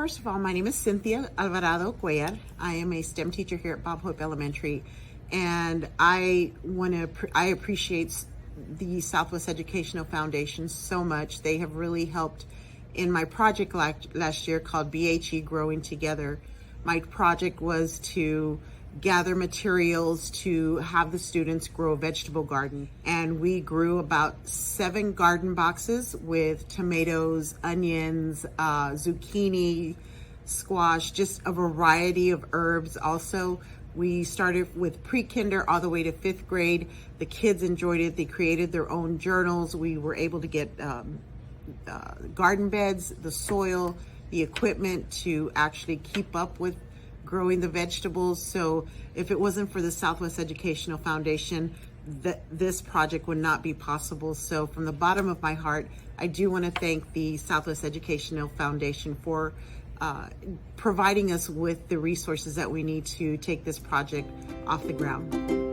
First of all, my name is Cynthia Cuellar. I am a STEM teacher here at Bob Hope Elementary, and I appreciate the Southwest Educational Foundation so much. They have really helped in my project last year called BHE Growing Together. My project was to gather materials to have the students grow a vegetable garden. And we grew about 7 garden boxes with tomatoes, onions, zucchini, squash, just a variety of herbs. Also, we started with pre-kinder all the way to 5th grade. The kids enjoyed it. They created their own journals. We were able to get garden beds, the soil, the equipment to actually keep up with growing the vegetables. So if it wasn't for the Southwest Educational Foundation, this project would not be possible. So from the bottom of my heart, I do want to thank the Southwest Educational Foundation for providing us with the resources that we need to take this project off the ground.